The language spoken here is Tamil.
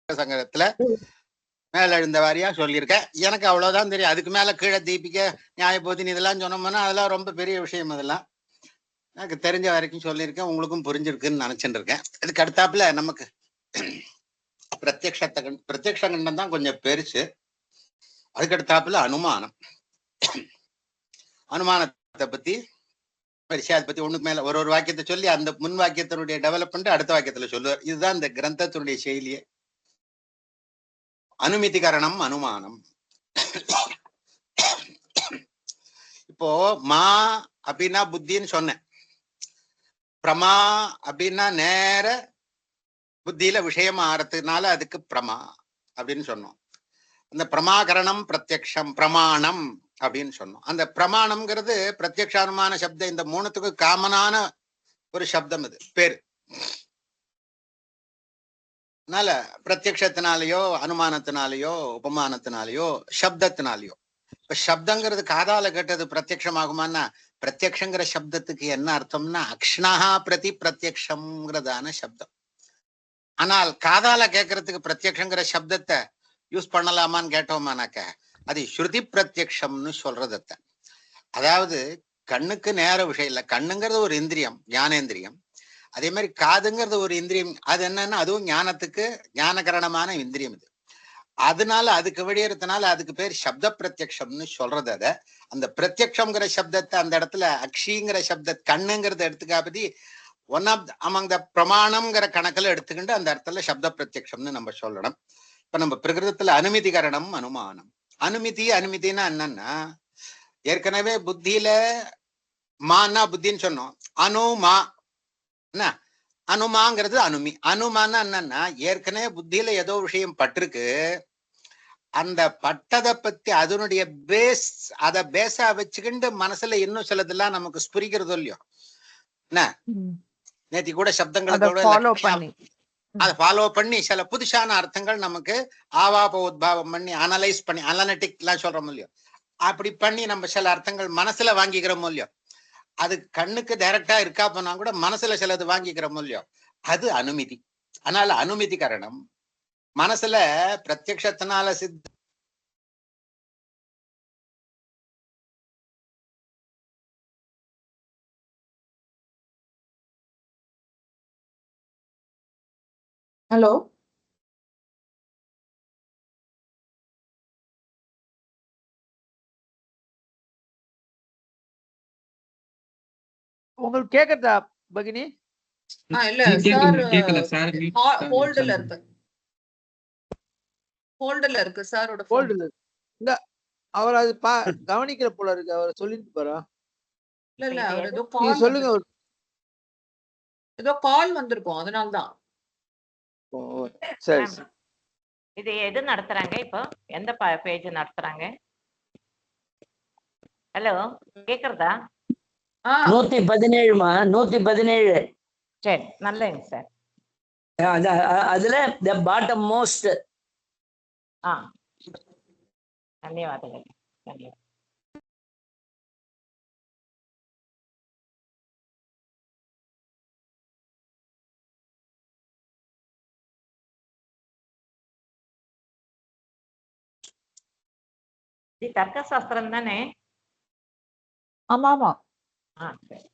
சங்கத்துல மேல எழுந்த வாரியா சொல்லியிருக்கேன். எனக்கு அவ்வளவுதான் தெரியும். அதுக்கு மேல கீழே தீபிக்க நியாயபோதினி இதெல்லாம் சொன்னோம்னா அதெல்லாம் ரொம்ப பெரிய விஷயம். அதெல்லாம் எனக்கு தெரிஞ்ச வரைக்கும் சொல்லியிருக்கேன். உங்களுக்கும் புரிஞ்சிருக்குன்னு நினைச்சுட்டு இருக்கேன். இதுக்கு அடுத்தாப்புல நமக்கு பிரத்யக்ஷகண்டம் தான் கொஞ்சம் பெருசு. அதுக்கடுத்தாப்புல அனுமானம். அனுமானத்தை பத்தி அதை பத்தி ஒண்ணுக்கு மேல ஒரு வாக்கியத்தை சொல்லி அந்த முன் வாக்கியத்தினுடைய டெவலப்மெண்ட் அடுத்த வாக்கியத்துல சொல்லுவார். இதுதான் இந்த கிரந்தத்தினுடைய செயலியே. அனுமிதிகரணம் அனுமானம். இப்போ மா அப்படின்னா புத்தின்னு சொன்னேன். பிரமா அப்படின்னா நேர புத்தியில விஷயம் ஆறதுனால அதுக்கு பிரமா அப்படின்னு சொன்னோம். அந்த பிரமாகரணம் பிரத்யக்ஷம் பிரமாணம் அப்படின்னு சொன்னோம். அந்த பிரமாணம்ங்கிறது பிரத்யக்ஷ அனுமான சப்தம் இந்த மூணுத்துக்கு காமனான ஒரு சப்தம். இது பேரு. அதனால பிரத்யக்ஷத்தினாலேயோ அனுமானத்தினாலேயோ உபமானத்தினாலேயோ சப்தத்தினாலேயோ. இப்ப சப்தங்கிறது காதால கேட்டது பிரத்யக்ஷமாகுமான்னா பிரத்யக்ஷங்கிற சப்தத்துக்கு என்ன அர்த்தம்னா அக்ஷ்ணஹா பிரதி பிரத்யக்ஷங்கிறதான சப்தம். ஆனால் காதால கேட்கறதுக்கு பிரத்யக்ஷங்கிற சப்தத்தை யூஸ் பண்ணலாமான்னு கேட்டோமானாக்க அது ஸ்ருதி பிரத்யக்ஷம்னு சொல்றதத்த. அதாவது கண்ணுக்கு நேர விஷயம் இல்லை. கண்ணுங்கிறது ஒரு இந்திரியம், ஞானேந்திரியம். அதே மாதிரி காதுங்கிறது ஒரு இந்திரியம். அது என்னன்னா அதுவும் ஞானத்துக்கு ஞானகரணமான இந்திரியம். இது அதனால அதுக்கு வெளியேறதுனால அதுக்கு பேர் சப்த பிரத்யக்ஷம்னு சொல்றது. அத அந்த பிரத்யக்ஷங்கிற சப்தத்தை அந்த இடத்துல அக்ஷிங்கிற சப்த கண்ணுங்கிறத எடுத்துக்காபதி ஒன் ஆஃப் அமங் த பிரமாணம்ங்கிற கணக்குல எடுத்துக்கிட்டு அந்த இடத்துல சப்த பிரத்யக்ஷம்னு நம்ம சொல்லணும். இப்ப நம்ம பிரகிருதத்துல அனுமதிகரணம் அனுமானம். அனுமதினா என்னன்னா ஏற்கனவே புத்தியில மானா புத்தின்னு சொன்னோம். அனுமா என்ன அனுமாங்கிறது அனுமி. அனுமானா என்னன்னா ஏற்கனவே புத்தியில ஏதோ விஷயம் பட்டிருக்கு. அந்த பட்டதை பத்தி அதனுடைய பேஸ் அத பேஸா வச்சுக்கிண்டு மனசுல இன்னும் சிலதெல்லாம் நமக்கு ஸ்புரிக்கிறதோ இல்லையோ. என்ன நேத்தி கூட சப்தங்களுக்கு அதை ஃபாலோ பண்ணி சில புதுசான அர்த்தங்கள் நமக்கு ஆவாப உத்பாவம் பண்ணி அனலைஸ் பண்ணி அனலிட்டிக் எல்லாம் சொல்றோம் இல்லையோ. அப்படி பண்ணி நம்ம சில அர்த்தங்கள் மனசுல வாங்கிக்கிறோமோ இல்லையோ. அது கண்ணுக்கு டைரக்டா இருக்கா போனா கூட மனசுல சிலது வாங்கிக்கிறோமோ இல்லையோ. அது அனுமதி. அதனால அனுமதி கரணம் மனசுல பிரத்யக்ஷத்தினால சித்த ஹலோ உங்களுக்கு கேக்குதா பகினி? இல்ல சார் ஹோல்ட்ல இருக்கு. ஹோல்ட்ல இருக்கு சாரோட ஹோல்ட்ல இல்ல. அவர் அது கவனிக்கிற போல இருக்கு. அவர் சொல்லிட்டு போறா. இல்ல அவர் ஏதோ கால் சொல்லுங்க. ஏதோ கால் வந்திருக்கும் அதனால தான். சரி. இது எது நடத்துறாங்க? இப்போ எந்த பேஜ் நடத்துறாங்க? ஹலோ கேக்குறதா? 117மா 117. சரி நல்லங்க சார். அதுல த பாட்டம் மோஸ்ட். ಧನ್ಯವಾದಗಳು. ಧನ್ಯವಾದ. இது தர்க்கசாஸ்திரம் தானே? ஆமா ஆமா. சரி.